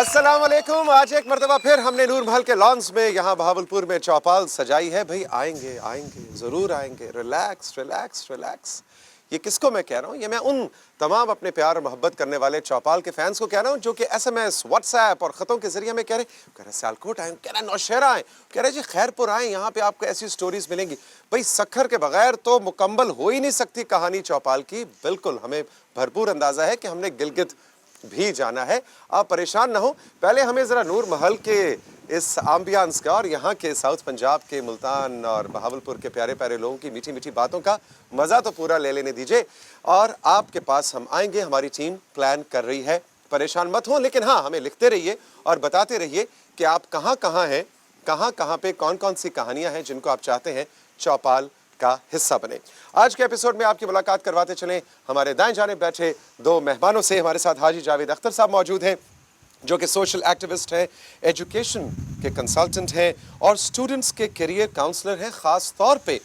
अस्सलाम वालेकुम। आज एक मरतबा फिर हमने नूर महल के लॉन्स में यहाँ बहावलपुर में चौपाल सजाई है। भाई आएंगे आएंगे ज़रूर आएंगे। Relax relax relax. ये किसको मैं कह रहा हूँ? ये मैं उन तमाम अपने प्यार और मोहब्बत करने वाले चौपाल के फैंस को कह रहा हूँ जो कि SMS, व्हाट्सएप और ख़तों के ज़रिए में कह रहे सियालकोट आए, कह रहे नौशहरा आए, कह रहे जी खैरपुर आए, यहाँ पे आपको ऐसी स्टोरीज़ मिलेंगी। भाई सखर के बगैर तो मुकम्मल हो ही नहीं सकती कहानी चौपाल की। बिल्कुल हमें भरपूर अंदाज़ा है कि हमने गिलगित भी जाना है। आप परेशान ना हो, पहले हमें ज़रा नूर महल के इस एम्बियंस का और यहाँ के साउथ पंजाब के मुल्तान और बहावलपुर के प्यारे प्यारे लोगों की मीठी मीठी बातों का मज़ा तो पूरा ले लेने दीजिए। और आपके पास हम आएंगे, हमारी टीम प्लान कर रही है, परेशान मत हो। लेकिन हाँ, हमें लिखते रहिए और बताते रहिए कि आप कहाँ कहाँ हैं, कहाँ कहाँ पे कौन कौन सी कहानियाँ हैं जिनको आप चाहते हैं चौपाल का हिस्सा बने। आज के एपिसोड में आपकी मुलाकात करवाते चलें हमारे दाएं जाने बैठे दो मेहमानों से। हमारे साथ हाजी जावेद अख्तर साहब मौजूद हैं जो कि सोशल एक्टिविस्ट हैं, एजुकेशन के कंसल्टेंट हैं और स्टूडेंट्स के करियर काउंसलर हैं। ख़ास तौर पे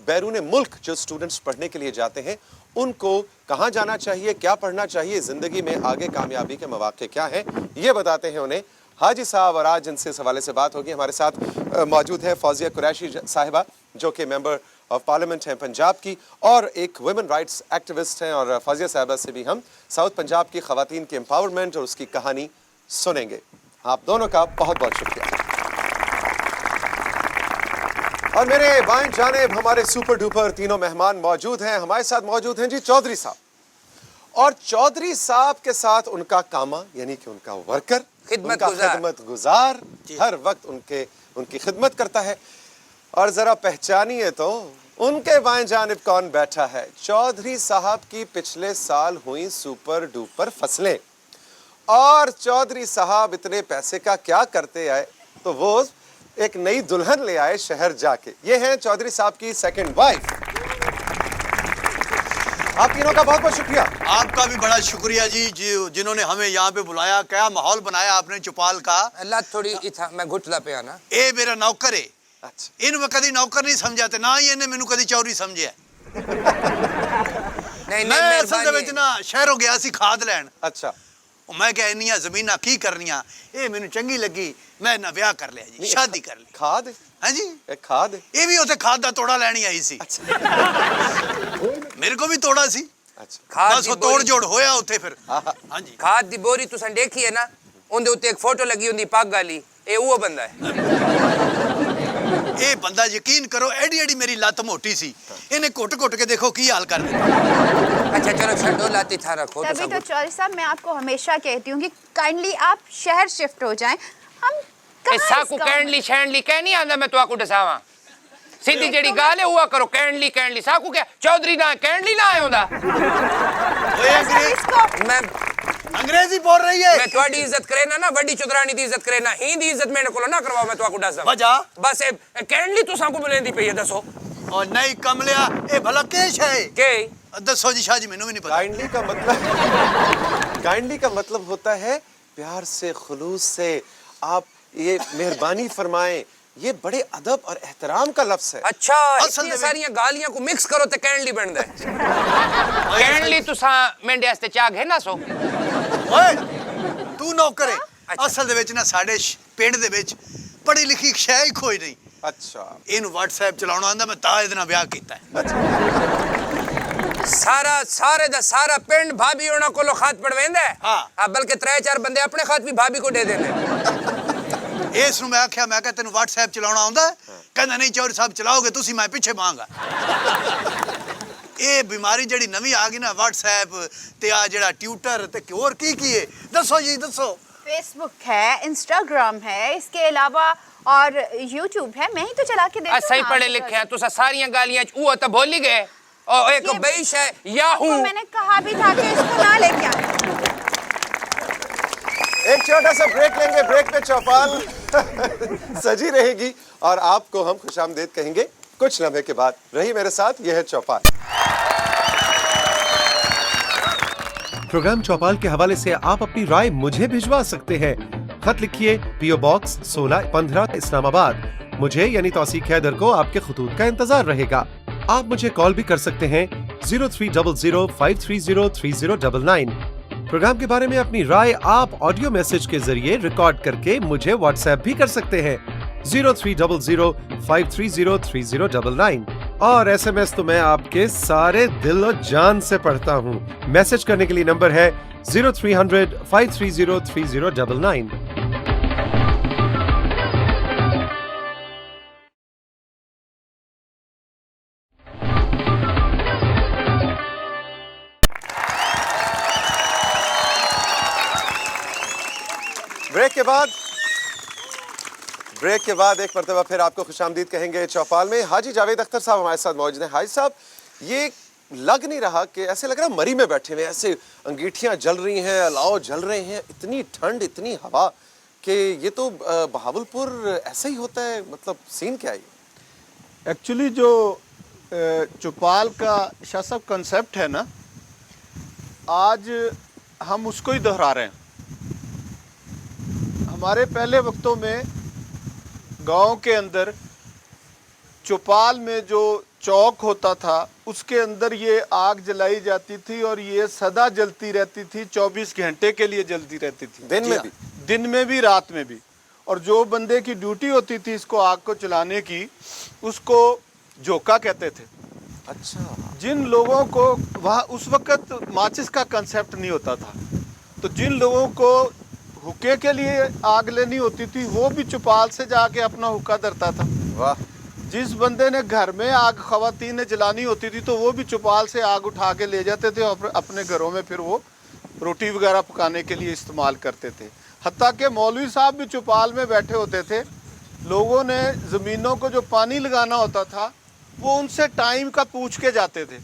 बैरून मुल्क जो स्टूडेंट्स पढ़ने के लिए जाते हैं उनको कहाँ जाना चाहिए, क्या पढ़ना चाहिए, ज़िंदगी में आगे कामयाबी के मौक़े क्या हैं, ये बताते हैं उन्हें हाजी साहब। और आज जिनसे इस हवाले से बात होगी, हमारे साथ मौजूद है फौजिया कुरैशी साहिबा जो कि मेंबर ऑफ पार्लियामेंट हैं पंजाब की और एक वुमेन राइट्स एक्टिविस्ट हैं। और फौजिया साहिबा से भी हम साउथ पंजाब की ख़वातीन के एम्पावरमेंट और उसकी कहानी सुनेंगे। आप दोनों का बहुत बहुत शुक्रिया। और मेरे बाएं जानिब हमारे सुपर डुपर तीनों मेहमान मौजूद हैं। हमारे साथ मौजूद हैं जी चौधरी साहब, और चौधरी साहब के साथ उनका कामा यानी कि उनका वर्कर, खिदमत गुजार हर वक्त उनकी खिदमत करता है। और जरा पहचानिए तो उनके बाएं जानिब कौन बैठा है। चौधरी साहब की पिछले साल हुई सुपर डुपर फसलें, और चौधरी साहब इतने पैसे का क्या करते आए तो वो एक नई दुल्हन ले आए शहर जाके। ये हैं चौधरी साहब की सेकंड वाइफ। आप तीनों का बहुत बहुत शुक्रिया। आपका भी बड़ा शुक्रिया जी, जिन्होंने हमें यहाँ पे बुलाया। क्या माहौल बनाया आपने चौपाल का। अल्लाह थोड़ी इथा मैं घुटला पे आना। ए मेरा नौकर है। अच्छा। इन कदी नौकर नहीं समझाते ना, ही इन्हें मैनू कदी चौधरी समझे। नहीं मैं असल दे विच ना शहरों गया सी खाद लैन। अच्छा। मैं क्या इन्नियां ज़मीनां की करनियां, ये मैनू चंगी लगी, मैं ना ब्याह कर लिया जी, शादी कर ली। खाद हाँ जी, एक खाद ये भी उसे खाद दा तोड़ा लैनी आई सी। मेरे को भी तोड़ा सी। अच्छा। बस वो तोड़ जोड़ होया उथे फिर। हाँ जी। खाद दी बोरी तुसन देखी है ना, उनदे उत्ते एक फोटो लगी हुंदी पग वाली, ये वो बंदा है। ये बंदा यकीन करो एडी एडी मेरी लत मोटी सी, इन्हें घुट घुट के देखो की हाल कर दिया। अच्छा चलो छड्डो, लाती था रखो। तभी तो चौधरी साहब मैं आपको हमेशा कहती हूँ कि काइंडली आप शहर शिफ्ट हो जाएं। हम साकू कैंडली शैंडली कह नहीं आंदा, मैं तो आकू दसावा सीधी जेड़ी गाल है हुआ करो। कैंडली कैंडली साकू क्या चौधरी ना कैंडली ना आयोंदा। मैं अंग्रेजी बोल रही है। मैं तुम्हारी इज्जत करे ना बड़ी चुदरानी दी इज्जत करे ना, ही दी इज्जत मेरे को ना करवाओ। मैं तो आकू दस वजह बस कैंडली तू साकू बुलेंदी पे है, दसो। और नहीं कमलिया ए भला केश है के दसो जी शाह जी, मैनू भी नहीं पता। काइंडली का मतलब होता है प्यार से, खुलूस से। आप ये मेहरबानी फरमाएं, ये बड़े अदब और एहतराम का लफ्ज़ है। अच्छा, इतनी सारी गालियां को मिक्स करो तो कैंडली बन दे। कैंडली तुसा मेंढे वास्ते चाग है ना सो। ओए तू नौकर है। असल दे विच ना साडे पिंड दे विच पढ़ी लिखी शै ही कोई नहीं। अच्छा। इन व्हाट्सएप चलाउणा आंदा, मैं ता इहदे नाल ब्याह कीता है। सारे दा सारा पिंड भाभी होना कोलो खात पड़वेंदा है। हां, बल्कि 3-4 बंदे अपने खात भी भाभी को दे देने। इस नु मैं आख्या, मैं कहा तेन व्हाट्सएप चलाउणा आंदा? कहंदा नहीं चौधरी साहब चलाओगे तुसी, मैं पीछे मांगा। ये बीमारी जड़ी नवी आ गई ना व्हाट्सएप ते आ जड़ा ट्विटर ते और की है, दसो जी दसो। फेसबुक है, इंस्टाग्राम है, इसके अलावा और यूट्यूब है। मैं ही तो चला के देती हूं। सही पढ़े लिखे हैं तुसा सारियां गालियां वो तो भूल ही गए। और एक बेइश है याहू। तो मैंने कहा भी था कि इसको ना लेके आए। एक छोटा सा ब्रेक लेंगे, ब्रेक में चौपाल सजी रहेगी और आपको हम खुशामदीद कहेंगे कुछ लम्हे के बाद। रही मेरे साथ, यह है चौपाल। प्रोग्राम चौपाल के हवाले से आप अपनी राय मुझे भिजवा सकते हैं। खत लिखिए PO Box 1615 इस्लामाबाद। मुझे यानी तौसीक हैदर को आपके खतूत का इंतजार रहेगा। आप मुझे कॉल भी कर सकते हैं 0300 530 3099। प्रोग्राम के बारे में अपनी राय आप ऑडियो मैसेज के जरिए रिकॉर्ड करके मुझे व्हाट्सएप भी कर सकते हैं 0300530399 और SMS तो मैं आपके सारे दिल और जान से पढ़ता हूँ। मैसेज करने के लिए नंबर है 0300530399। ब्रेक के बाद एक मरतबा फिर आपको खुशामदीद कहेंगे चौपाल में। हाजी जावेद अख्तर साहब हमारे साथ मौजूद हैं। हाजी साहब, ये लग नहीं रहा कि ऐसे लग रहा है मरी में बैठे हुए, ऐसे अंगीठियां जल रही हैं, अलाव जल रहे हैं, इतनी ठंड इतनी हवा कि ये तो बहावलपुर ऐसा ही होता है, मतलब सीन क्या है? एक्चुअली जो चौपाल का शाह साहब कंसेप्ट है ना, आज हम उसको ही दोहरा रहे हैं। हमारे पहले वक्तों में गांव के अंदर चौपाल में जो चौक होता था उसके अंदर ये आग जलाई जाती थी और ये सदा जलती रहती थी, 24 घंटे के लिए जलती रहती थी, दिन में भी रात में भी। और जो बंदे की ड्यूटी होती थी इसको आग को चलाने की, उसको झोंका कहते थे। अच्छा। जिन लोगों को वहाँ उस वक्त माचिस का कंसेप्ट नहीं होता था, तो जिन लोगों को हुक्के के लिए आग लेनी होती थी वो भी चौपाल से जाके अपना हुक्का धरता था। वाह। जिस बंदे ने घर में आग खवातीन ने जलानी होती थी तो वो भी चौपाल से आग उठा के ले जाते थे और अपने घरों में फिर वो रोटी वगैरह पकाने के लिए इस्तेमाल करते थे। हत्ता कि मौलवी साहब भी चौपाल में बैठे होते थे। लोगों ने ज़मीनों को जो पानी लगाना होता था वो उनसे टाइम का पूछ के जाते थे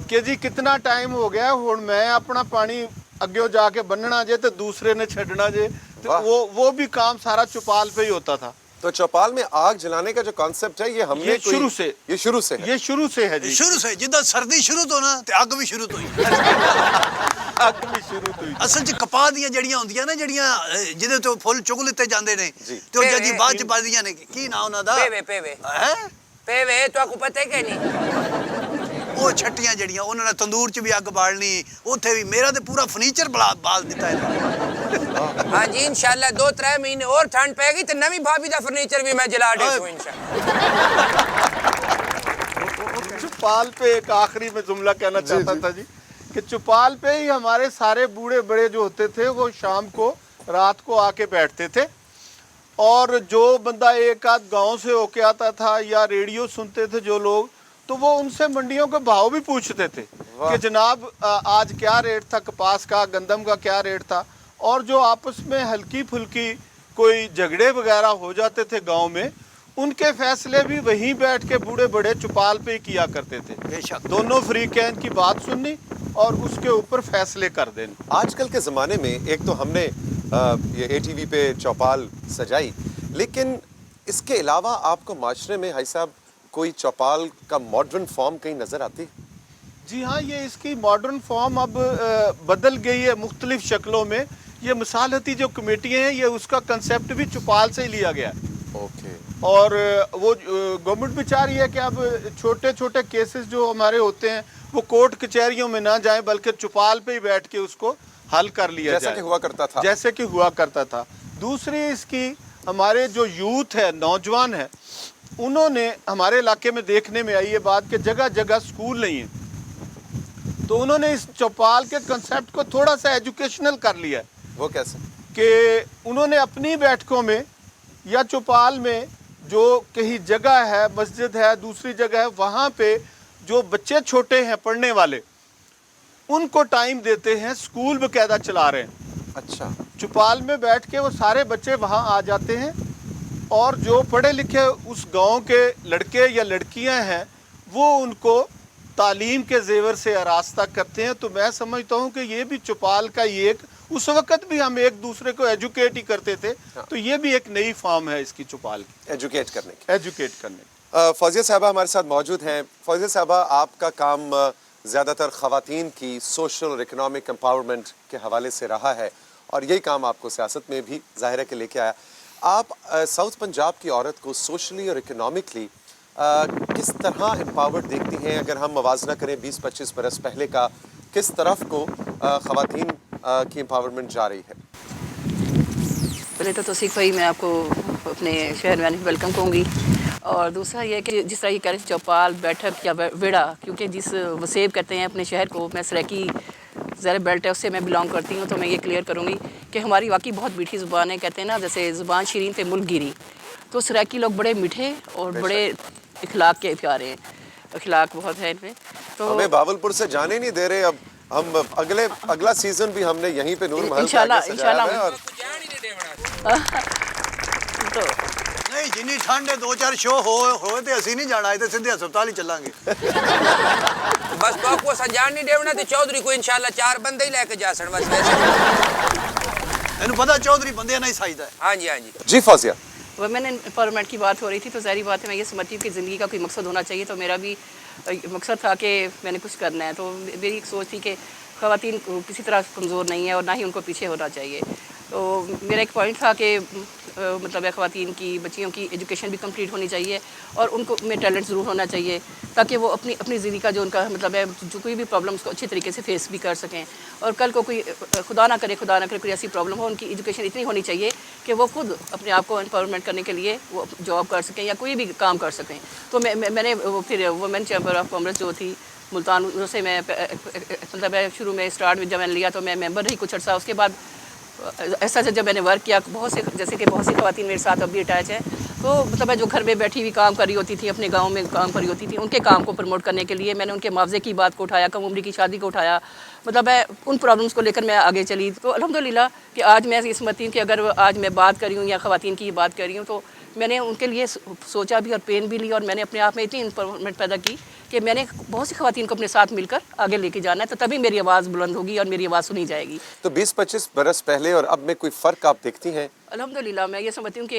कि जी कितना टाइम हो गया, हुण मैं अपना पानी अगे जाके बनना जे तो दूसरे ने छड़ना जे, तो वो भी काम सारा चौपाल पे ही होता था। तो चौपाल में आग जलाने का जो कॉन्सेप्ट है ये हमने ये शुरू से है जी। शुरू से जिद्दां सर्दी शुरू तो ना ते अग भी शुरू तो ही अग भी शुरू तो ही। असल च कपाह ਦੀਆਂ ਜੜੀਆਂ ਹੁੰਦੀਆਂ ਨੇ ਜਿਹੜੀਆਂ ਜਿਹਦੇ ਤੋਂ ਫੁੱਲ ਚੁਗ ਲਿੱਤੇ ਜਾਂਦੇ ਨੇ ਤੇ ਉਹ ਜੱਜੀ ਬਾਅਦ ਚ ਵੱਜਦੀਆਂ ਨੇ। ਕੀ ਨਾਂ ਉਹਨਾਂ ਦਾ? पेवे तो आपको पता है कि नहीं? ਉਹ ਛੱਟੀਆਂ ਜਿਹੜੀਆਂ ਉਹਨਾਂ ਨੇ ਤੰਦੂਰ 'ਚ ਵੀ ਅੱਗ ਬਾਲਣੀ, ਉੱਥੇ ਵੀ ਮੇਰਾ ਤੇ ਪੂਰਾ ਫਰਨੀਚਰ ਬਾਲ ਦਿੱਤਾ ਹੈ। हाँ जी, इंशाल्लाह 2-3 महीने और ठंड पैगी तो नवी भाभी दा फर्नीचर भी मैं जला दे दूं इंशाल्लाह। चौपाल पे एक आखिरी में जुमला कहना चाहता था जी कि चौपाल पे ही हमारे सारे बूढ़े बड़े जो होते थे वो शाम को रात को आके बैठते थे और जो बंदा एक आध गांव से होके आता था या रेडियो सुनते थे जो लोग, तो वो उनसे मंडियों के भाव भी पूछते थे कि जनाब आज क्या रेट था कपास का, गंदम का क्या रेट था। और जो आपस में हल्की फुल्की कोई झगड़े वगैरह हो जाते थे गांव में, उनके फैसले भी वहीं बैठ के बूढ़े बड़े चौपाल पे ही किया करते थे। बेशक दोनों फ्रीकैन की बात सुननी और उसके ऊपर फैसले कर देने। आजकल के ज़माने में एक तो हमने ये ATV पे चौपाल सजाई, लेकिन इसके अलावा आपको माशरे में हाई साहब कोई चौपाल का मॉडर्न फॉर्म कहीं नज़र आती? जी हाँ, ये इसकी मॉडर्न फॉर्म अब बदल गई है मुख्तलिफ शक्लों में। ये मिसालती जो कमेटियाँ हैं ये उसका कंसेप्ट भी चौपाल से ही लिया गया है। ओके। और वो गवर्नमेंट भी चाह रही है कि अब छोटे छोटे केसेस जो हमारे होते हैं वो कोर्ट कचहरियों में ना जाएं बल्कि चौपाल पे ही बैठ के उसको हल कर लिया जाए, जैसे कि हुआ करता था। दूसरी इसकी हमारे जो यूथ है, नौजवान है, उन्होंने हमारे इलाके में देखने में आई ये बात कि जगह जगह स्कूल नहीं है, तो उन्होंने इस चौपाल के कंसेप्ट को थोड़ा सा एजुकेशनल कर लिया है। वो कैसे? कि उन्होंने अपनी बैठकों में या चौपाल में जो कहीं जगह है, मस्जिद है, दूसरी जगह है, वहाँ पे जो बच्चे छोटे हैं पढ़ने वाले उनको टाइम देते हैं, स्कूल बकायदा चला रहे हैं। अच्छा। चौपाल में बैठ के वो सारे बच्चे वहाँ आ जाते हैं और जो पढ़े लिखे उस गांव के लड़के या लड़कियां हैं वो उनको तालीम के जेवर से आरास्ता करते हैं। तो मैं समझता हूँ कि ये भी चौपाल का ही एक, उस वक्त भी हम एक दूसरे को एजुकेट ही करते थे, तो ये भी एक नई फॉर्म है इसकी चौपाल की, एजुकेट करने की। फौजिया साहबा हमारे साथ मौजूद हैं। फौजिया साहबा, आपका काम ज़्यादातर ख़वातीन की सोशल और इकोनॉमिक एम्पावरमेंट के हवाले से रहा है और यही काम आपको सियासत में भी ज़ाहिर है कि लेके आया। आप साउथ पंजाब की औरत को सोशली और इकोनॉमिकली किस तरह एम्पावर्ड देखती हैं? अगर हम मवाजना करें 20-25 बरस पहले का, किस तरफ को ख़वातीन की एम्पावरमेंट जा रही है। पहले तो तौसीक भाई मैं आपको अपने शहर में आने वेलकम कहूँगी, और दूसरा ये कि जिस तरह ये कह रहे थे चौपाल बैठक या वेड़ा, क्योंकि जिस वसेब कहते हैं अपने शहर को, मैं सराइकी ज़रा बेल्ट है उससे मैं बिलोंग करती हूँ, तो मैं ये क्लियर करूँगी कि हमारी वाकई बहुत मीठी ज़ुबान है। कहते हैं ना जैसे ज़ुबान शीरीन पे मुल्क गिरी, तो सराइकी लोग बड़े मीठे और बड़े इखलाक के प्यारे हैं, इखलाक बहुत है इनमें। तो हमें बावलपुर से जाने नहीं दे रहे। अब हम अगला सीजन भी हमने यहीं पे नूर महल के आगे सजाया है और तो नहीं जिन्नी ठंड है 2-4 शो हो ते ਅਸੀਂ नहीं जाना, इधर सीधे अस्पताल ही चलांगे। बस तो आपको सजान नहीं देवना तो चौधरी को इंशाल्लाह 4 बंदे ही लेके जा सन बस वैसे। ਇਹਨੂੰ ਪਤਾ ਚੌਧਰੀ ਬੰਦੇ ਨਹੀਂ ਸਾਈਦਾ ਹੈ। हाँ जी हाँ जी। जी फौजिया, वुमेन एम्पावरमेंट की बात हो रही थी, तो ज़ाहिर बात है मैं ये समझती हूँ कि ज़िंदगी का कोई मकसद होना चाहिए। तो मेरा भी मकसद था कि मैंने कुछ करना है, तो मेरी एक सोच थी कि ख़वातीन किसी तरह कमज़ोर नहीं है और ना ही उनको पीछे होना चाहिए। तो मेरा एक पॉइंट था कि मतलब ख़वातीन की बच्चियों की एजुकेशन भी कंप्लीट होनी चाहिए और उनको में टैलेंट ज़रूर होना चाहिए, ताकि वो अपनी ज़िंदगी का जो उनका मतलब है जो कोई भी प्रॉब्लम्स को अच्छी तरीके से फेस भी कर सकें, और कल को कोई खुदा ना करे कोई ऐसी प्रॉब्लम हो, उनकी एजुकेशन इतनी होनी चाहिए कि वो खुद अपने आप को एम्पावरमेंट करने के लिए वो जॉब कर सकें या कोई भी काम कर सकें। तो मैंने फिर वुमेन चैम्बर ऑफ कॉमर्स जो थी मुल्तान से मैं मतलब शुरू में स्टार्ट में जब मैंने लिया तो मैं मेंबर रही कुछ अर्सा। उसके बाद ऐसा जब मैंने वर्क किया, बहुत से जैसे कि बहुत सी ख़वातीन मेरे साथ अब भी अटैच है, तो मतलब जो घर में बैठी हुई काम कर रही होती थी, अपने गांव में काम कर रही होती थी, उनके काम को प्रमोट करने के लिए मैंने उनके मुआवजे की बात को उठाया, कम उम्र की शादी को उठाया, मतलब है उन प्रॉब्लम्स को लेकर मैं आगे चली। तो अल्हम्दुलिल्लाह कि आज मैं ये समझती हूँ कि अगर आज मैं बात कर रही हूँ या ख़वातीन की बात कर रही हूँ, तो मैंने उनके लिए सोचा भी और पेन भी ली, और मैंने अपने आप में इतनी इम्पावरमेंट पैदा की कि मैंने बहुत सी ख़वातीन को अपने साथ मिलकर आगे लेके जाना है, तो तभी मेरी आवाज़ बुलंद होगी और मेरी आवाज़ सुनी जाएगी। तो 20-25 बरस पहले और अब में कोई फ़र्क आप देखती हैं? अल्हम्दुलिल्लाह मैं ये समझती हूँ कि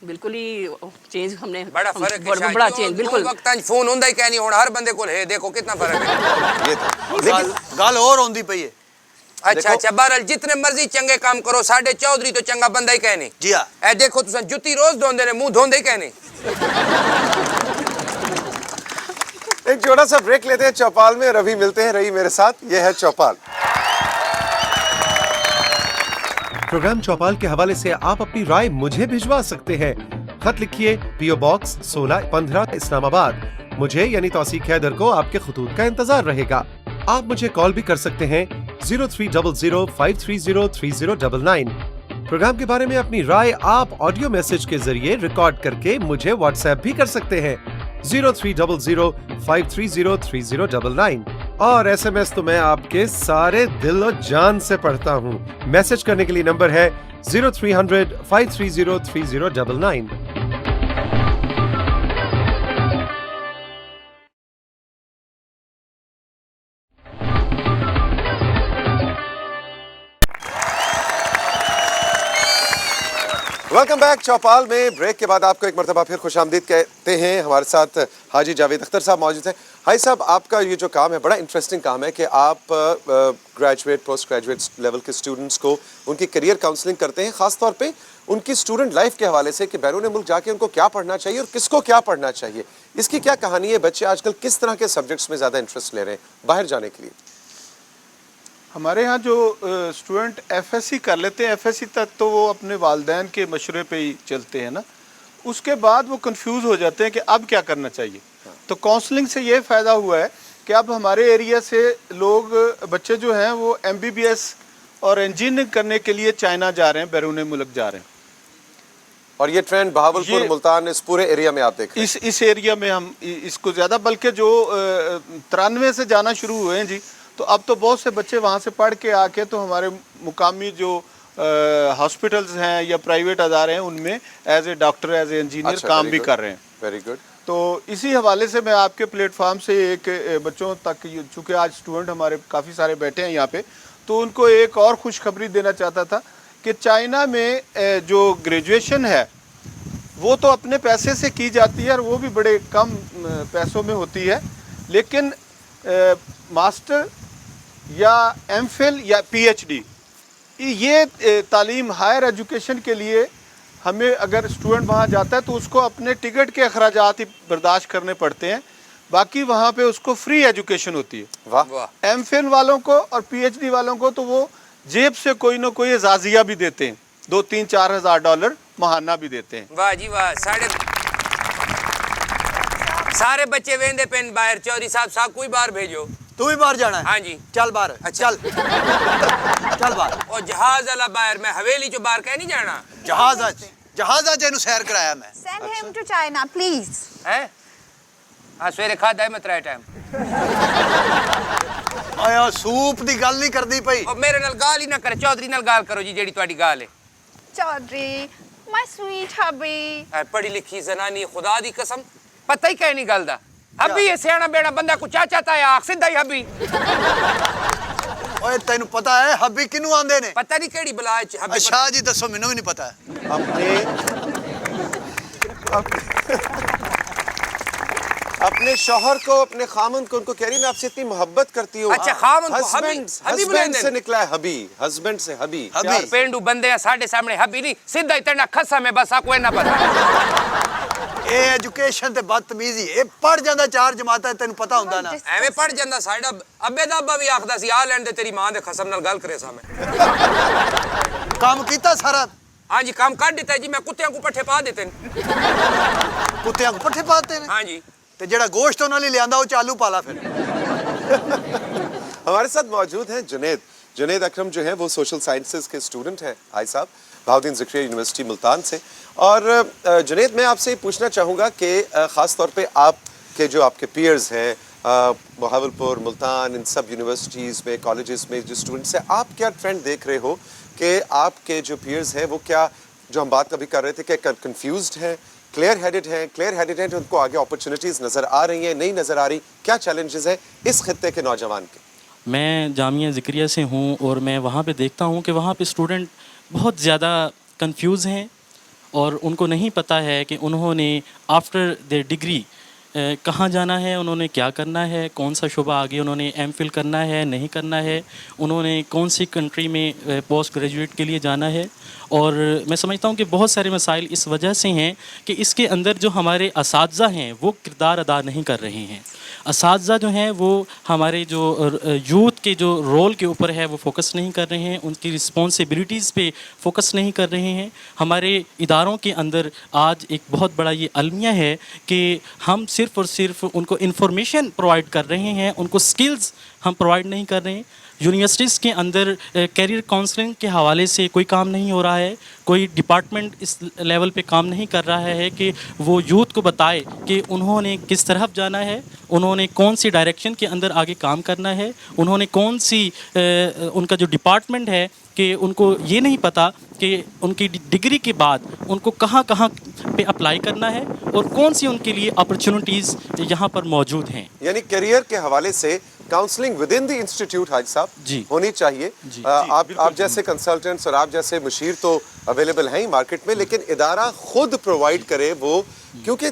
बिल्कुल ही चेंज हमने बड़ा फर्क है, बड़ा चेंज बिल्कुल। वक्त फोन होंदा ही कह नहीं होना, हर बंदे को है, देखो कितना फर्क है। ये तो लेकिन ਗੱਲ ਹੋਰ ਹੁੰਦੀ ਪਈ ਹੈ। अच्छा अच्छा बहरहाल जितने मर्जी चंगे काम करो, साढ़े चौधरी तो चंगा बंदा ही कहने। जी हाँ। ए देखो तुम जुत्ती रोज धोंदे ने, मुंह धोंदे ही कहने। एक छोटा सा ब्रेक लेते हैं चौपाल में। रवि मिलते हैं, रवि मेरे साथ, ये है चौपाल। प्रोग्राम चौपाल के हवाले से आप अपनी राय मुझे भिजवा सकते हैं। खत लिखिए पीओ बॉक्स 1615 इस्लामाबाद। मुझे यानी तौसीक हैदर को आपके खतूत का इंतजार रहेगा। आप मुझे कॉल भी कर सकते हैं 0300-530-3099। प्रोग्राम के बारे में अपनी राय आप ऑडियो मैसेज के जरिए रिकॉर्ड करके मुझे व्हाट्सएप भी कर सकते हैं 0300-530-3099। और SMS तो मैं आपके सारे दिल और जान से पढ़ता हूँ। मैसेज करने के लिए नंबर है 0300-530-3099। Welcome back. चौपाल में ब्रेक के बाद आपको एक मरतबा फिर खुशामदीद कहते हैं। हमारे साथ हाजी जावेद अख्तर साहब मौजूद हैं। हाजी साहब, आपका ये जो काम है बड़ा इंटरेस्टिंग काम है कि आप ग्रेजुएट पोस्ट ग्रेजुएट लेवल के स्टूडेंट्स को उनकी करियर काउंसलिंग करते हैं, ख़ास तौर पे उनकी स्टूडेंट लाइफ के हवाले से कि बैरून मुल्क जाके उनको क्या पढ़ना चाहिए और किसको क्या पढ़ना चाहिए। इसकी क्या कहानी है? बच्चे आजकल किस तरह के सब्जेक्ट्स में ज़्यादा इंटरेस्ट ले रहे हैं बाहर जाने के लिए? हमारे यहाँ जो स्टूडेंट एफएससी कर लेते हैं, एफएससी तक तो वो अपने वालिदैन के मशवरे पे ही चलते हैं ना, उसके बाद वो कंफ्यूज हो जाते हैं कि अब क्या करना चाहिए। तो काउंसलिंग से ये फ़ायदा हुआ है कि अब हमारे एरिया से लोग बच्चे जो हैं वो MBBS और इंजीनियरिंग करने के लिए चाइना जा रहे हैं, बैरून मुल्क जा रहे हैं। और ये ट्रेंड बहावलपुर, मुल्तान, इस पूरे एरिया में आप देख रहे हैं? इस एरिया में हम इसको ज़्यादा, बल्कि जो 93 से जाना शुरू हुए हैं जी, तो अब तो बहुत से बच्चे वहाँ से पढ़ के आके तो हमारे मुकामी जो हॉस्पिटल्स हैं या प्राइवेट अदारे हैं उनमें as a doctor, as a engineer काम भी कर रहे हैं। Very good. तो इसी हवाले से मैं आपके प्लेटफार्म से एक बच्चों तक, चूँकि आज स्टूडेंट हमारे काफ़ी सारे बैठे हैं यहाँ पे, तो उनको एक और खुशखबरी देना चाहता था कि चाइना में जो ग्रेजुएशन है वो तो अपने पैसे से की जाती है और वो भी बड़े कम पैसों में होती है, लेकिन मास्टर या MPhil या PhD ये तालीम हायर एजुकेशन के लिए हमें अगर स्टूडेंट वहाँ जाता है तो उसको अपने टिकट के अखराजात ही बर्दाश्त करने पड़ते हैं, बाकी वहाँ पे उसको फ्री एजुकेशन होती है। वाह। MPhil वालों को और PhD वालों को तो वो जेब से कोई ना कोई एजाजिया भी देते हैं, 2-3-4 हज़ार डॉलर महाना भी देते हैं। वाह जी वाह। सारे बच्चे वेंदे पेन बाहर, चौधरी साहब कोई बाहर भेजो। तू भी बाहर जाना है? हाँ जी। चल बाहर। अच्छा। चल चल बाहर। और जहाज वाला बाहर, मैं हवेली चो बाहर कह नहीं जाना। जहाज आज ਇਹਨੂੰ ਸੈਰ ਕਰਾਇਆ ਮੈਂ। Send him to China, please. हैं? हाँ सवेरे खादा है मैं 3 टाइम। ਆਇਆ ਸੂਪ ਦੀ ਗੱਲ ਨਹੀਂ ਕਰਦੀ ਪਈ। और मेरे नाल गाल ही ना करे, चौधरी नाल गाल करो जी जेड़ी ਤੁਹਾਡੀ गाल है। Chaudhry, my sweet hubby. पढ़ी लिखी जनानी, खुदा दी कसम पता ही कह नहीं गल दा। हबी ये सियाना बेड़ा बंदा को चाचा ताया आख सीधा ही हबी। ਓਏ ਤੈਨੂੰ ਪਤਾ ਹੈ ਹੱਬੀ ਕਿਹਨੂੰ ਆਂਦੇ ਨੇ? पता नहीं केड़ी बला च हबी। ਅੱਛਾ ਜੀ ਦੱਸੋ, ਮੈਨੂੰ ਵੀ ਨਹੀਂ ਪਤਾ। अपने शौहर को, अपने खामन को, उनको कह रही मैं आपसे इतनी मोहब्बत करती हूँ। अच्छा, खामन को हबी हस्बैंड बुलाते से हैं। निकला है हबी, हस्बैंड से हबी। हबी। प्यार। पेंडू बंदे हैं साढ़े सामने हबी नहीं, सीधा ही तेना खसा में बस आपको ना पता। ਇਹ ਐਜੂਕੇਸ਼ਨ ਤੇ ਬਦਤਮੀਜ਼ੀ, ਇਹ ਪੜ ਜਾਂਦਾ 4 ਜਮਾਤਾਂ, ਤੈਨੂੰ ਪਤਾ ਹੁੰਦਾ ਨਾ। ਐਵੇਂ ਪੜ ਜਾਂਦਾ ਸਾਡਾ ਅੱਬੇ ਦਾ ਅੱਬਾ ਵੀ ਆਖਦਾ ਸੀ ਆ ਲੈਣ ਦੇ ਤੇਰੀ ਮਾਂ ਦੇ ਖਸਮ ਨਾਲ ਗੱਲ ਕਰੇ ਸਾਵੇਂ। ਕੰਮ ਕੀਤਾ ਸਾਰਾ? हाँ जी काम कर देता है जी, मैं कुत्तियों को पट्ठे पा देते हैं। ਕੁੱਤਿਆਂ ਨੂੰ ਪੱਠੇ ਪਾਤੇ ਨੇ? हाँ जी। ਤੇ ਜਿਹੜਾ ਗੋਸ਼ਤ ਉਹਨਾਂ ਲਈ ਲਿਆਂਦਾ ਉਹ ਚਾਲੂ ਪਾਲਾ ਫਿਰ। हमारे साथ मौजूद हैं जुनेद अकरम जो है वो सोशल साइंसेज के स्टूडेंट हैं भाई साहब, बहाउद्दीन ज़िक्रिया यूनिवर्सिटी मुल्तान से। और जुनेद मैं आपसे ये पूछना चाहूँगा कि ख़ास तौर पे आपके जो आपके पीयर्स हैं बहावलपुर, मुल्तान, इन सब यूनिवर्सिटीज़ में, कॉलेजेस में जो स्टूडेंट्स हैं, आप क्या ट्रेंड देख रहे हो कि आपके जो पीयर्स हैं वो क्या, जो हम बात कभी कर रहे थे कि कन्फ्यूज्ड हैं, क्लियर हेडेड हैं, जो उनको आगे अपॉर्चुनिटीज़ नज़र आ रही हैं, नहीं नज़र आ रही, क्या चैलेंजेस हैं इस खित्ते के नौजवान के? मैं जामिया ज़िक्रिया से हूँ और मैं वहाँ पे देखता हूँ कि वहाँ पे स्टूडेंट बहुत ज़्यादा कंफ्यूज हैं और उनको नहीं पता है कि उन्होंने आफ्टर देयर डिग्री कहाँ जाना है, उन्होंने क्या करना है, कौन सा शुबा आगे उन्होंने एमफिल करना है, नहीं करना है, उन्होंने कौन सी कंट्री में पोस्ट ग्रेजुएट के लिए जाना है। और मैं समझता हूँ कि बहुत सारे मसाइल इस वजह से हैं कि इसके अंदर जो हमारे असातिज़ा हैं वो किरदार अदा नहीं कर रहे हैं। असातिज़ा जो हैं वो हमारे जो यूथ के जो रोल के ऊपर है वो फोकस नहीं कर रहे हैं, उनकी रिस्पॉन्सिबिलिटीज़ पे फोकस नहीं कर रहे हैं। हमारे इदारों के अंदर आज एक बहुत बड़ा ये अलमिया है कि हम सिर्फ़ और सिर्फ उनको इंफॉर्मेशन प्रोवाइड कर रहे हैं, उनको स्किल्स हम प्रोवाइड नहीं कर रहे हैं। यूनिवर्सिटीज़ के अंदर कैरियर काउंसलिंग के हवाले से कोई काम नहीं हो रहा है, कोई डिपार्टमेंट इस लेवल पे काम नहीं कर रहा है कि वो यूथ को बताए कि उन्होंने किस तरफ जाना है, उन्होंने कौन सी डायरेक्शन के अंदर आगे काम करना है, उन्होंने कौन सी उनका जो डिपार्टमेंट है कि उनको ये नहीं पता कि उनकी डिग्री के बाद उनको कहाँ कहाँ पे अप्लाई करना है और कौन सी उनके लिए अपॉर्चुनिटीज़ यहाँ पर मौजूद हैं। यानी करियर के हवाले से counselling within the institute Haji Sahab ji होनी चाहिए। आप जैसे कंसल्टेंट्स और आप जैसे मुशीर तो अवेलेबल हैं ही मार्केट में, लेकिन इदारा खुद प्रोवाइड करे वो, क्योंकि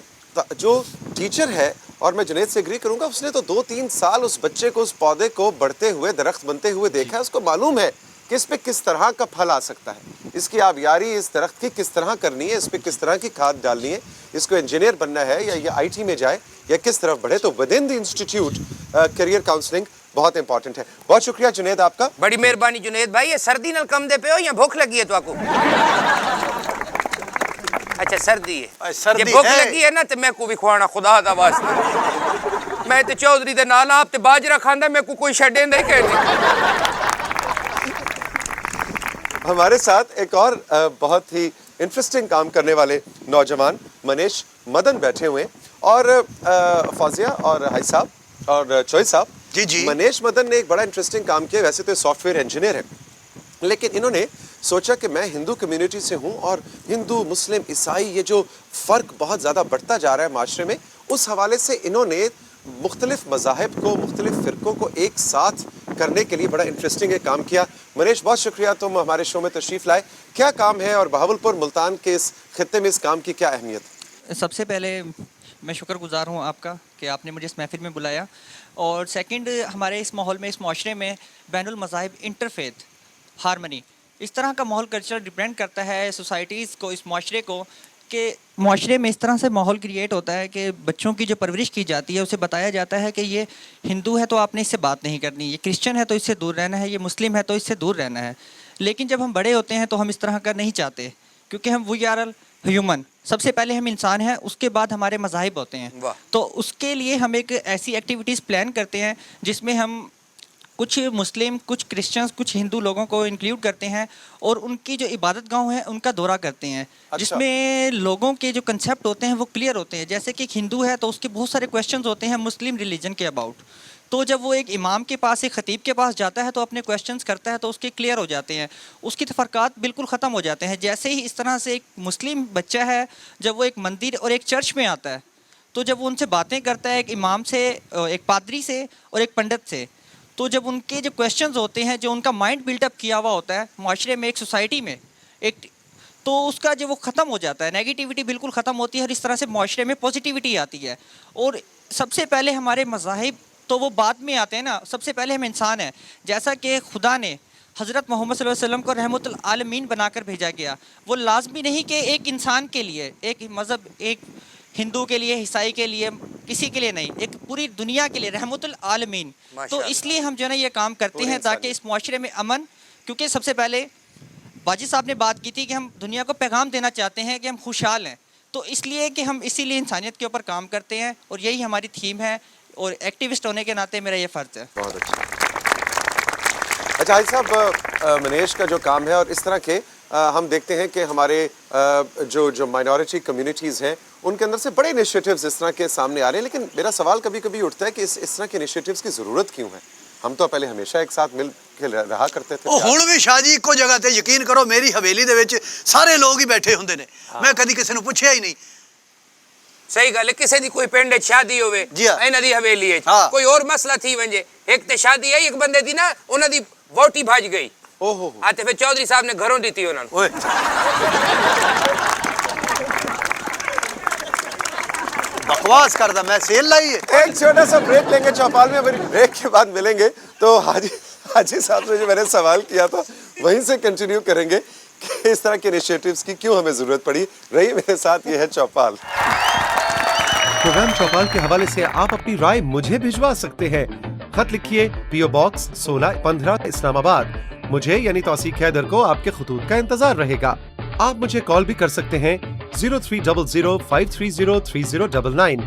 जो टीचर है, और मैं जुनेद से एग्री करूंगा, उसने तो 2-3 साल उस बच्चे को, उस पौधे को बढ़ते हुए, दरख्त बनते हुए देखा है, उसको मालूम है कि इस पे किस तरह का फल आ सकता है, इसकी आबियारी इस दरख्त की किस तरह करनी है, इस पे किस तरह की खाद डालनी है, इसको इंजीनियर बनना है या ये IT में जाए या किस तरफ बढ़े। तो with in the institute career counselling बहुत इंपॉर्टेंट है। बहुत शुक्रिया जुनेद आपका। बड़ी मेहरबानी जुनेद भाई। ये सर्दी नाल कम दे पे हो या भूख लगी है तो आपको? अच्छा सर्दी है, सर्दी ये भूख है। लगी है ना तो मैं को भी खुआना खुदा दा वास्ते। मैं तो चौधरी दे नाल आप ते बाजरा खांदा, मैं को कोई छड़े नहीं कहते। हमारे साथ एक और बहुत ही इंटरेस्टिंग काम करने वाले नौजवान मनीष मदन बैठे हुए हैं, और फौजिया और हाई साहब और चोई साहब। जी जी। मनीष मदन ने एक बड़ा इंटरेस्टिंग काम किया, वैसे तो सॉफ्टवेयर इंजीनियर है, लेकिन इन्होंने सोचा कि मैं हिंदू कम्युनिटी से हूँ और हिंदू मुस्लिम ईसाई ये जो फ़र्क बहुत ज़्यादा बढ़ता जा रहा है माशरे में, उस हवाले से इन्होंने मुख्तलिफ मज़ाहिब को, मुख्तलिफ फ़िरक़ों को एक साथ करने के लिए बड़ा इंटरेस्टिंग एक काम किया। मनीष बहुत शुक्रिया तुम हमारे शो में तशरीफ़ लाए। क्या काम है और बहावलपुर मुल्तान के इस खित्ते में इस काम की क्या अहमियत? सबसे पहले मैं शुक्रगुजार हूँ आपका कि आपने मुझे इस महफिल में बुलाया, और सेकंड हमारे इस माहौल में, इस माशरे में बैनुल मज़ाहिब इंटरफेथ हारमनी, इस तरह का माहौल कल्चर डिपेंड करता है सोसाइटीज़ को, इस माशरे को, کہ معاشرے میں اس طرح سے ماحول کریٹ ہوتا ہے کہ بچوں کی جو پرورش کی جاتی ہے اسے بتایا جاتا ہے کہ یہ ہندو ہے تو آپ نے اس سے بات نہیں کرنی، یہ کرسچن ہے تو اس سے دور رہنا ہے، یہ مسلم ہے تو اس سے دور رہنا ہے. لیکن جب ہم بڑے ہوتے ہیں تو ہم اس طرح کا نہیں چاہتے، کیونکہ ہم وی آر ہیومن، سب سے پہلے ہم انسان ہیں، اس کے بعد ہمارے مذاہب ہوتے ہیں. تو اس کے لیے ہم ایک ایسی ایکٹیویٹیز پلان کرتے ہیں جس میں ہم کچھ مسلم، کچھ کرسچنز، کچھ ہندو لوگوں کو انکلیوڈ کرتے ہیں اور ان کی جو عبادت گاہ ہیں ان کا دورہ کرتے ہیں، جس میں لوگوں کے جو کنسیپٹ ہوتے ہیں وہ کلیئر ہوتے ہیں. جیسے کہ ایک ہندو ہے تو اس کے بہت سارے کویشچنز ہوتے ہیں مسلم ریلیجن کے اباؤٹ، تو جب وہ ایک امام کے پاس، ایک خطیب کے پاس جاتا ہے تو اپنے کویشچنز کرتا ہے تو اس کے کلیئر ہو جاتے ہیں، اس کی تفرقات بالکل ختم ہو جاتے ہیں. جیسے ہی اس طرح سے ایک مسلم بچہ ہے جب وہ ایک مندر اور ایک چرچ میں آتا ہے تو جب وہ ان سے باتیں کرتا ہے، ایک امام سے، ایک پادری سے اور ایک پنڈت سے، تو جب ان کے جو کویشچنز ہوتے ہیں، جو ان کا مائنڈ بلڈ اپ کیا ہوا ہوتا ہے معاشرے میں، ایک سوسائٹی میں، ایک، تو اس کا جو وہ ختم ہو جاتا ہے، نیگیٹیوٹی بالکل ختم ہوتی ہے اور اس طرح سے معاشرے میں پازیٹیوٹی آتی ہے. اور سب سے پہلے ہمارے مذاہب تو وہ بعد میں آتے ہیں نا، سب سے پہلے ہم انسان ہیں. جیسا کہ خدا نے حضرت محمد صلی اللہ علیہ وسلم کو رحمت العالمین بنا کر بھیجا گیا، وہ لازمی نہیں کہ ایک انسان کے لیے، ایک مذہب، ایک ہندو کے لیے، عیسائی کے لیے، کسی کے لیے نہیں، ایک پوری دنیا کے لیے رحمت العالمین. تو اس لیے ہم جو ہے نا یہ کام کرتے ہیں تاکہ اس معاشرے میں امن، کیونکہ سب سے پہلے باجی صاحب نے بات کی تھی کہ ہم دنیا کو پیغام دینا چاہتے ہیں کہ ہم خوشحال ہیں، تو اس لیے کہ ہم اسی لیے انسانیت کے اوپر کام کرتے ہیں اور یہی ہماری تھیم ہے، اور ایکٹیوسٹ ہونے کے ناطے میرا یہ فرض ہے. بہت اچھا. اچھا حاجی صاحب، منیش کا جو کام ہے اور اس طرح کے ہم دیکھتے ہیں کہ ہمارے جو مائنورٹی کمیونٹیز ہیں ان کے اندر سے بڑے انیشیٹیوز اس طرح کے سامنے آ رہے ہیں، لیکن میرا سوال کبھی کبھی اٹھتا ہے کہ اس طرح کے انیشیٹیوز کی ضرورت کیوں ہے؟ ہم تو پہلے ہمیشہ ایک ساتھ مل کے رہا کرتے تھے. ہن بھی شاہ جی ایکو جگہ تے یقین کرو میری حویلی دے وچ سارے لوگ ہی بیٹھے ہوندے نے، میں کدی کسی نوں پوچھیا ہی نہیں. صحیح گل ہے، کسی دی کوئی پنڈ شادی ہوے انہاں دی حویلی ہے، کوئی اور مسئلہ تھی ونجے، ایک تے شادی ہے ایک بندے دی نا انہاں دی ووٹی بھج گئی، تے پھر چودھری صاحب نے گھروں دیتی انہاں نوں. بکواس کردا میں سیل لائی ہے. ایک چھوٹا سا بریک لیں گے چوپال میں، بریک کے بعد ملیں گے. تو حاجی صاحب سے جو میں نے سوال کیا تھا وہیں سے کنٹینیو کریں گے کہ اس طرح کے انیشیٹیوز کی کیوں ہمیں ضرورت پڑی. رہی میرے ساتھ، یہ ہے چوپال. پروگرام چوپال کے حوالے سے آپ اپنی رائے مجھے بھجوا سکتے ہیں. خط لکھیے PO Box 1615 اسلام آباد. مجھے یعنی توثیق حیدر کو آپ کے خطوط کا انتظار رہے گا. آپ مجھے کال بھی کر سکتے ہیں 0300530399.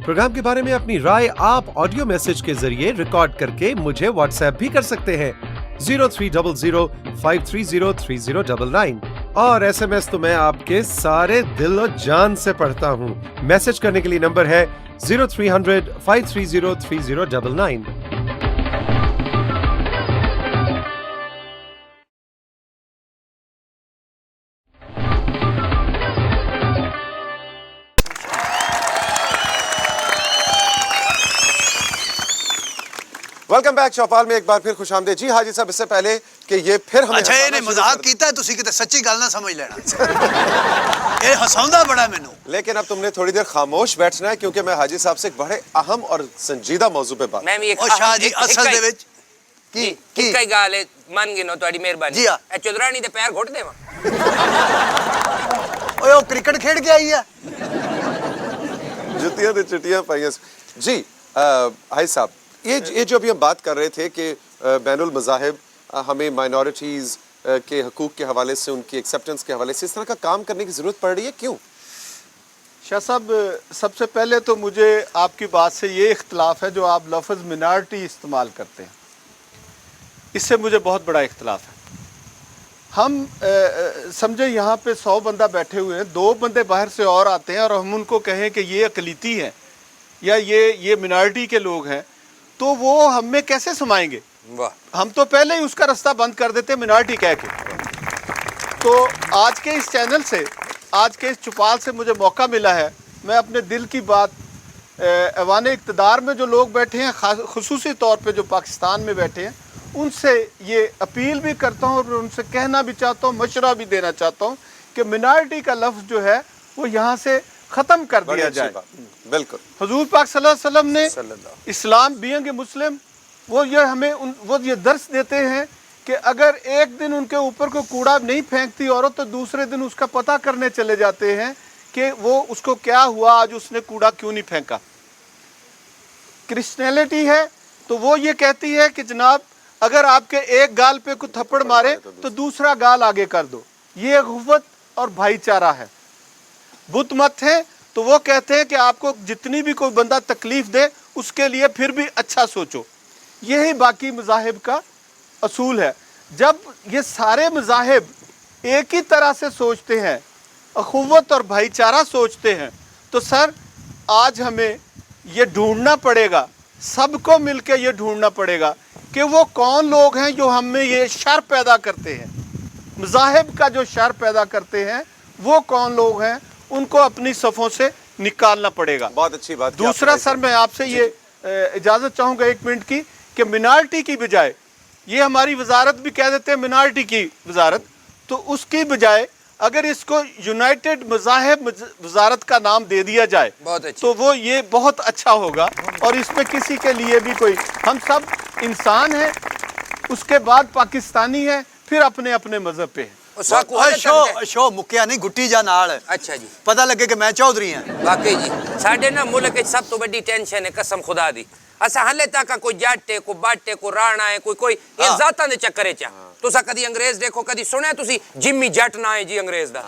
پروگرام کے بارے میں اپنی رائے آپ آڈیو میسج کے ذریعے ریکارڈ کر کے مجھے واٹس ایپ بھی کر سکتے ہیں 0300530399. اور SMS تو میں آپ کے سارے دل و جان سے پڑھتا ہوں. میسج کرنے کے لیے نمبر ہے 0300530399. Welcome back. چوپال میں ایک بار پھر خوش آمدید. جی حاجی صاحب، اس سے پہلے کہ یہ پھر ہمیں اچھا یہ نے مذاق کیتا ہے، تسی کتے سچی گل نہ سمجھ لینا. یہ ہساوندا بڑا مینوں. لیکن اب تم نے تھوڑی دیر خاموش بیٹھنا ہے کیونکہ میں حاجی صاحب سے ایک بڑے اہم اور سنجیدہ موضوع پہ بات. میں بھی ایک شاہ جی اصل دے وچ کی کئی گل ہے، من گنو تہاڈی مہربانی. جی ہاں. اے چودرانی دے پیر گھٹ دیواں. اوے او کرکٹ کھیڈ کے آئی ہے. جتیاں تے چٹیاں پائیاں. جی حاجی صاحب، یہ جو ابھی ہم بات کر رہے تھے کہ بین المذاہب ہمیں مائنورٹیز کے حقوق کے حوالے سے، ان کی ایکسیپٹنس کے حوالے سے اس طرح کا کام کرنے کی ضرورت پڑ رہی ہے، کیوں؟ شاہ صاحب، سب سے پہلے تو مجھے آپ کی بات سے یہ اختلاف ہے جو آپ لفظ منارٹی استعمال کرتے ہیں، اس سے مجھے بہت بڑا اختلاف ہے. ہم سمجھیں یہاں پہ 100 بندہ بیٹھے ہوئے ہیں، 2 بندے باہر سے اور آتے ہیں اور ہم ان کو کہیں کہ یہ اقلیتی ہیں یا یہ منارٹی کے لوگ ہیں، تو وہ ہم میں کیسے سمائیں گے؟ ہم تو پہلے ہی اس کا رستہ بند کر دیتے منارٹی کہہ کے. تو آج کے اس چینل سے، آج کے اس چوپال سے مجھے موقع ملا ہے، میں اپنے دل کی بات ایوان اقتدار میں جو لوگ بیٹھے ہیں، خصوصی طور پہ جو پاکستان میں بیٹھے ہیں، ان سے یہ اپیل بھی کرتا ہوں اور ان سے کہنا بھی چاہتا ہوں، مشورہ بھی دینا چاہتا ہوں کہ منارٹی کا لفظ جو ہے وہ یہاں سے ختم کر دیا جائے. بالکل. حضور پاک صلی اللہ علیہ وسلم نے اسلام بینگ اے مسلم، وہ یہ ہمیں وہ یہ درس دیتے ہیں کہ اگر ایک دن ان کے اوپر کوئی کوڑا نہیں پھینکتی عورت تو دوسرے دن اس کا پتہ کرنے چلے جاتے ہیں कि वो उसको क्या हुआ, आज उसने कूड़ा क्यों नहीं फेंका। क्रिश्चियनिटी है तो वो ये कहती है कि जनाब अगर आपके एक गाल पे कोई थप्पड़ मारे तो दूसरा गाल आगे कर दो, ये अखुवत और भाईचारा है। बुद्ध मत है तो वो कहते हैं कि आपको जितनी भी कोई बंदा तकलीफ दे उसके लिए फिर भी अच्छा सोचो। यही बाकी मज़ाहिब का असूल है। जब ये सारे मज़ाहिब एक ही तरह से सोचते हैं, अखुवत और भाईचारा सोचते हैं, तो सर आज हमें ये ढूंढना पड़ेगा, सबको मिलकर ये ढूंढना पड़ेगा कि वो कौन लोग हैं जो हम में ये शर पैदा करते हैं, मज़ाहिब का जो शर पैदा करते हैं वो कौन लोग हैं, उनको अपनी सफ़ों से निकालना पड़ेगा। बहुत अच्छी बात। दूसरा सर मैं आपसे ये इजाज़त चाहूँगा 1 मिनट की कि मिनार्टी की बजाय, ये हमारी वजारत भी कह देते हैं मिनार्टी की वजारत, तो उसकी बजाय अगर इसको यूनाइटेड मज़ाहिब वजारत का नाम दे दिया जाए तो वो ये बहुत अच्छा होगा। और इसमें किसी के लिए भी कोई, हम सब इंसान हैं, उसके बाद पाकिस्तानी है, फिर अपने अपने मजहब पे है। शो मुक्या नहीं गुट्टी जा नाल। अच्छा जी, पता लगे कि मैं चौधरी हां। वाकई जी साडे ना मुल्क विच सब तो बड़ी टेंशन है कसम खुदा दी, असा हले तक कोई जट है, कोई बट है, कोई राणा है, कोई ये जातां दे चक्कर च। तुसा कदी अंग्रेज देखो, कदी सुने तुसी जिम्मी जट ना है जी अंग्रेज दा,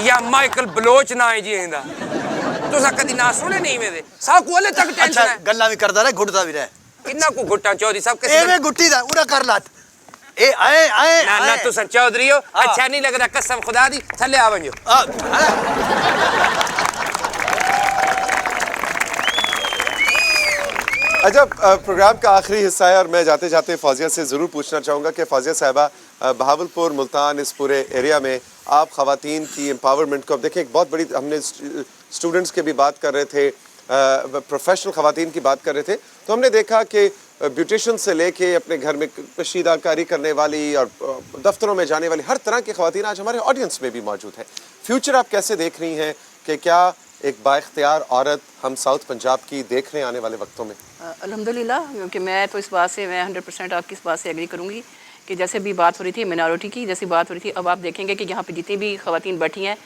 या माइकल बलोच ना है जी इंदा, तुसा कदी ना सुने नहीं मेरे साकू हले तक टेंशन है। गल्ला भी करदा रहे, घुटदा भी रहे। किन्ना को घुट्टा चौधरी साहब के एवे गुट्टी दा उरा कर लात ए आए आए ना ना तुसा चौधरी हो, अच्छा नहीं लग रहा कसम खुदा दी, थले आ वंजो। अच्छा, प्रोग्राम का आखिरी हिस्सा है और मैं जाते जाते फौजिया से ज़रूर पूछना चाहूँगा कि फौजिया साहिबा, बहावलपुर, मुल्तान, इस पूरे एरिया में आप ख़वातीन की एम्पावरमेंट को, अब देखें एक बहुत बड़ी, हमने स्टूडेंट्स की भी बात कर रहे थे, प्रोफेशनल ख़वातीन की बात कर रहे थे, तो हमने देखा कि ब्यूटिशन से लेके अपने घर में कशीदाकारी करने वाली और दफ्तरों में जाने वाली हर तरह की ख़वातीन आज हमारे ऑडियंस में भी मौजूद है। फ्यूचर आप कैसे देख रही हैं कि क्या एक बाइख्तियार औरत हम साउथ पंजाब की देख रहे हैं आने वाले वक्तों में? अल्हम्दुलिल्लाह, क्योंकि मैं तो इस बात से, मैं 100% आपकी इस बात से एग्री करूँगी कि जैसे भी बात हो रही थी मिनॉरिटी की, जैसी बात हो रही थी, अब आप देखेंगे कि यहाँ पे जितनी भी ख़वातीन बैठी हैं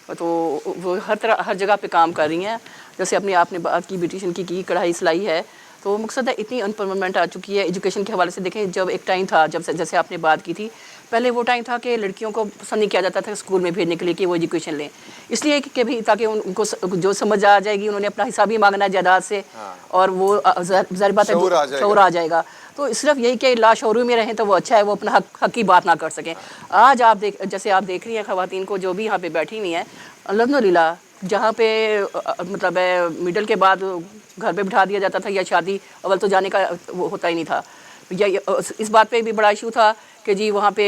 तो वो हर जगह पे काम कर रही हैं। जैसे अपनी आपने बात की ब्यूटिशन की कढ़ाई सिलाई है, तो मकसद है इतनी अनएम्प्लॉयमेंट आ चुकी है। एजुकेशन के हवाले से देखें, जब एक टाइम था, जब जैसे आपने बात की थी, पहले वो टाइम था कि लड़कियों को पसंद नहीं किया जाता था स्कूल में भेजने के लिए कि वो एजुकेशन लें, इसलिए कि भी ताकि उनको जो समझ आ जाएगी, उन्होंने अपना हिसाब ही मांगना है जायदाद से, और वो ज़ाहिर बात है शऊर आ जाएगा। तो सिर्फ यही कि लाशऊरी में रहें तो वो अच्छा है, वो अपना हक की बात ना कर सकें। आज आप जैसे आप देख रही हैं ख़वातीन को जो भी यहाँ पे बैठी हुई हैं, अल्हम्दुलिल्लाह, जहाँ पे मतलब मिडल के बाद घर पे बिठा दिया जाता था या शादी अव्वल तो जाने का वो होता ही नहीं था, या इस बात पे भी बड़ा इशू था कि जी वहाँ पे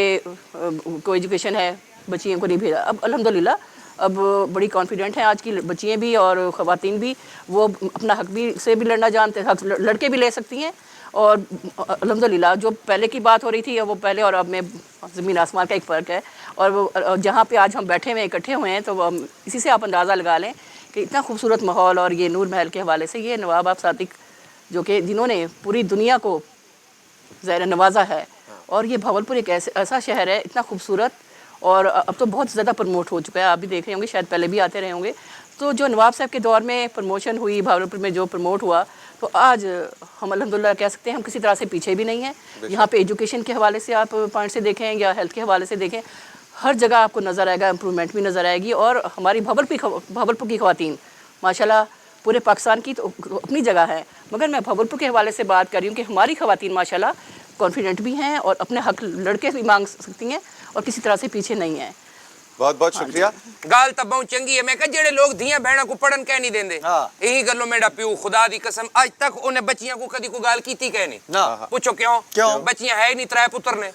कोई एजुकेशन है, बच्चियों को नहीं भेजा। अब अल्हम्दुलिल्लाह अब बड़ी कॉन्फिडेंट हैं आज की बच्चियाँ भी और ख़वातीन भी, वो अपना हक भी से भी लड़ना जानते हैं, हक लड़के भी ले सकती हैं। और अल्हम्दुलिल्लाह जो पहले की बात हो रही थी वो पहले और अब में ज़मीन आसमान का एक फ़र्क है। और जहाँ पे आज हम बैठे हुए इकट्ठे हुए हैं, तो इसी से आप अंदाज़ा लगा लें कि इतना खूबसूरत माहौल, और ये नूर महल के हवाले से ये नवाब आप सादिक जो कि जिन्होंने पूरी दुनिया को ज़ाहिर नवाजा है, और ये भावलपुर एक ऐसा शहर है इतना खूबसूरत, और अब तो बहुत ज़्यादा प्रमोट हो चुका है, आप भी देख रहे होंगे, शायद पहले भी आते रहे होंगे। तो जो नवाब साहब के दौर में प्रमोशन हुई, भावलपुर में जो प्रमोट हुआ, तो आज हम अल्हम्दुलिल्लाह कह सकते हैं हम किसी तरह से पीछे भी नहीं हैं। यहाँ पे एजुकेशन के हवाले से आप पॉइंट से देखें या हेल्थ के हवाले से देखें, हर जगह आपको नज़र आएगा, इम्प्रूवमेंट भी नज़र आएगी। और हमारी भावलपुर की ख़वातीन माशाल्लाह, पूरे पाकिस्तान की तो अपनी जगह है, मगर मैं भावलपुर के हवाले से बात कर रही हूँ कि हमारी ख़वातीन माशाल्लाह कॉन्फिडेंट भी हैं और अपने हक लड़के भी मांग सकती हैं और किसी तरह से पीछे नहीं हैं। बहुत बहुत शुक्रिया। गाल तो बहुत चंगी है। मैं कह जेड़े लोग धियां बहना को पढ़न कह नहीं देंदे, यही गल्लो मेरा प्यू खुदा दी कसम आज तक उन्हें बच्चियां को कदी को गाल कीती कह नहीं ना। पूछो क्यों बच्चियां है नहीं, 3 पुत्र ने।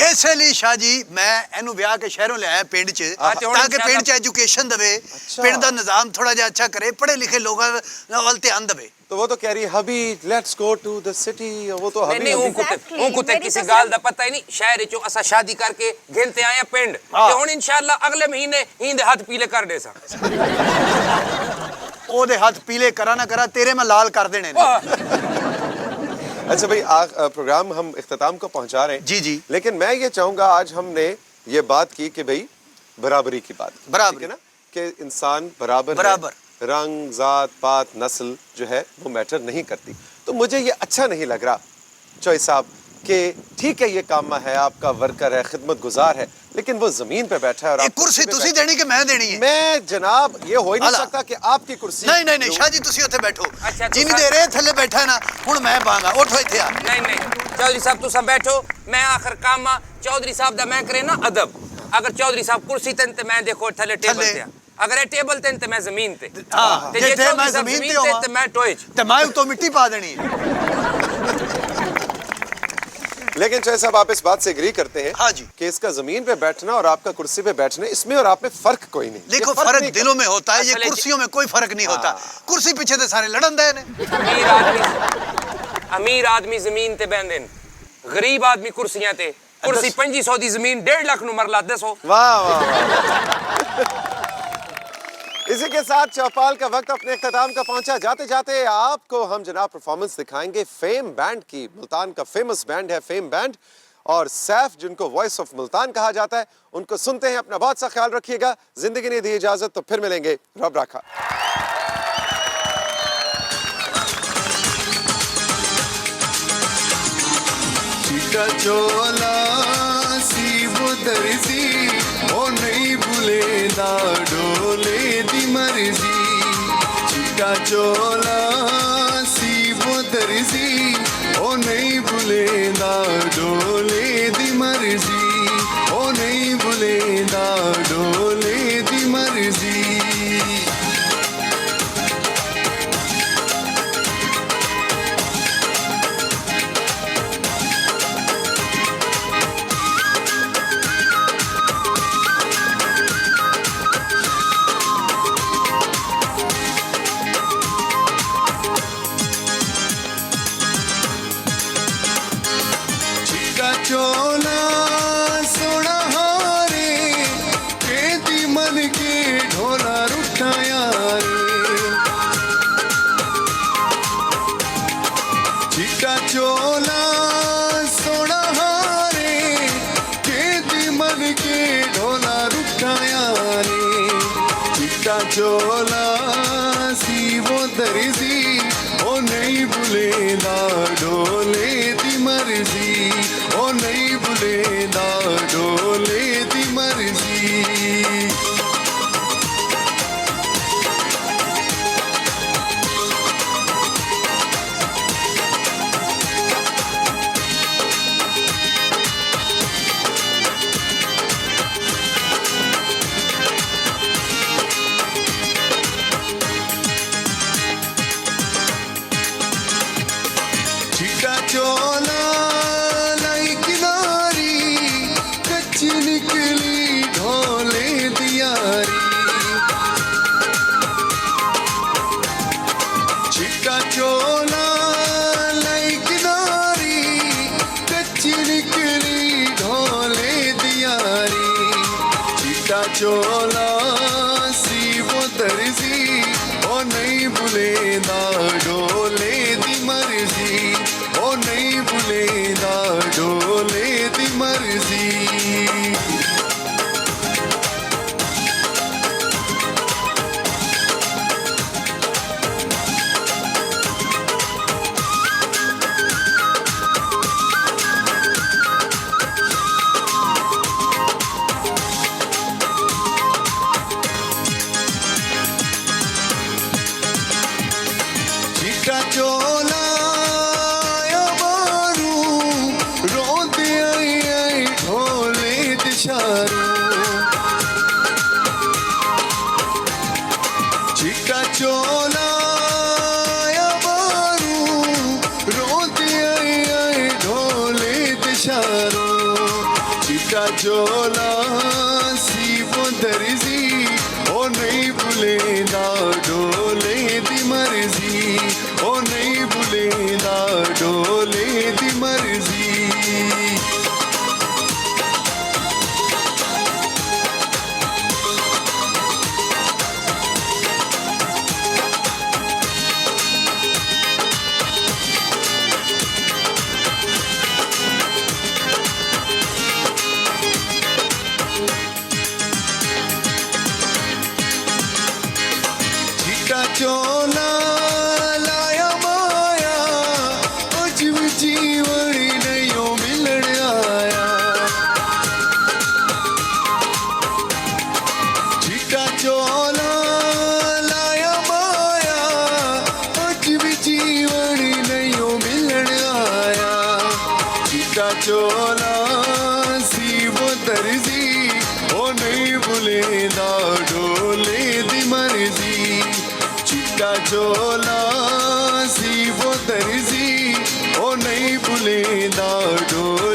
इस लिए शाह जी मैं इनू ब्याह के शहरों ले आया पिंड च, ताकि पिंड च एजुकेशन दवे, पिंड दा निजाम थोड़ा जिहा अच्छा करे, पढ़े लिखे लोगों वाल ध्यान दवे। तो वो तो कह रही है hubby let's go to the city, वो तो हबी नहीं कुते किसी गाल दा पता ही नहीं। शहर चो असा शादी करके गिनते आए पिंड, ते हुन इंशाअल्लाह अगले महीने इंदे हाथ पीले कर दे सा। ओदे हाथ पीले करा ना करा, तेरे में लाल कर देने ने। अच्छा भाई, प्रोग्राम हम इख्तिताम को पहुंचा रहे हैं जी जी, लेकिन मैं ये चाहूंगा, आज हमने ये बात की कि भाई बराबरी की बात, बराबरी। ठीक है ना, कि इंसान बराबर बराबर। है, रंग, जात, पात, नस्ल जो है वो मैटर नहीं करती। तो मुझे ये अच्छा नहीं लग रहा चॉइस साहब कि ठीक है ये कामा है, आपका वर्कर है, खिदमत गुजार है, लेकिन वो जमीन पे बैठा है और एक कुर्सी तुसी देनी कि मैं देनी है? मैं जनाब ये हो ही नहीं अला। सकता कि आपकी कुर्सी नहीं नहीं नहीं शाह जी तुसी उत्थे बैठो। अच्छा, जिन दे रहे थल्ले बैठा है ना हुण मैं बांगा उठो इत्थे आ। नहीं नहीं चौधरी साहब तुसा बैठो, मैं आखिर काम चौधरी साहब दा मैं करे ना अदब। अगर चौधरी साहब कुर्सी ते ते मैं देखो थल्ले टेबल ते, अगर ये टेबल ते मैं जमीन ते, हां ते जे जे मैं चौधरी साहब जमीन जमीन ते ते मैं टोए च। ते मैं तो मिट्टी पा देनी है। लेकिन चाहे साहब आप इस बात से एग्री करते हैं हाँ जी। कि इसका जमीन पे बैठना और आपका कुर्सी पे बैठना, इसमें और आप में फर्क कोई नहीं। देखो ये फर्क नहीं दिलों में होता है, ये असल कुर्सियों में कोई फर्क नहीं होता। कुर्सी पीछे ते सारे लड़न दे ने। अमीर आदमी जमीन ते बहंदे न, गरीब आदमी कुर्सियां ते। कुर्सी 2500 दी जमीन 1.5 लाख नु मरला 10 वाह वाह वाह। इसी के साथ चौपाल का वक्त अपने इख्तिताम का पहुंचा। जाते जाते आपको हम जनाब परफॉर्मेंस दिखाएंगे फेम बैंड की। मुल्तान का फेमस बैंड है फेम बैंड, और सैफ जिनको वॉइस ऑफ मुल्तान कहा जाता है, उनको सुनते हैं। अपना बहुत सा ख्याल रखिएगा। जिंदगी ने दी इजाजत तो फिर मिलेंगे। रब राखा। चिट्टा चोला सी वो दर्जी ओ नहीं भूले ना डोले दी मर्जी। चिट्टा चोला सी वो दर्जी ओ नहीं भूले ना डोले दी मर्जी। ओ नहीं भूले ना डोले दी मर्जी। चोला सोना हारे केती मन के ढोला रुठाया रे। चिट्टा चोला सोना हारे केती मन के ढोला रुठाया रे। चिट्टा चोला सी वो दर्जी ओ नहीं भूले ना डोले दी मर्जी। ओ नहीं भूले ना डोले दी मर्जी। चिट्टा चोला लाई किनारी कच्ची निकली ढोले दियारी। चिट्टा चोला लाई किनारी कच्ची निकली ढोले दियारी। चिट्टा चोला सी वो दर्जी ओ नहीं भूले ना डोले दी मर्जी। ओ नहीं भूले ना डोले दी मर्जी। चिट्टा चोला बारू रोते आई आई ढोले दिशारू। चिट्टा चोला बारू रोते आई आई ढोले दिशारू। चिट्टा चोला सी वो दर्जी ओ नहीं भूले ना डोले दी मर्जी। ओ नहीं भूले ना डोले दी मर्जी। चोला लाया माया अज भी जीवन नहीं मिलन आया चिट्टा चोला लाया माया अज भी जीवन नहीं मिलन आया चिट्टा चोला सी वो दर्जी ओ नहीं भुलेंदा डोले दी मर्जी चिट्टा चोला सी वो दर्जी ओ नहीं भुलेंदा डोले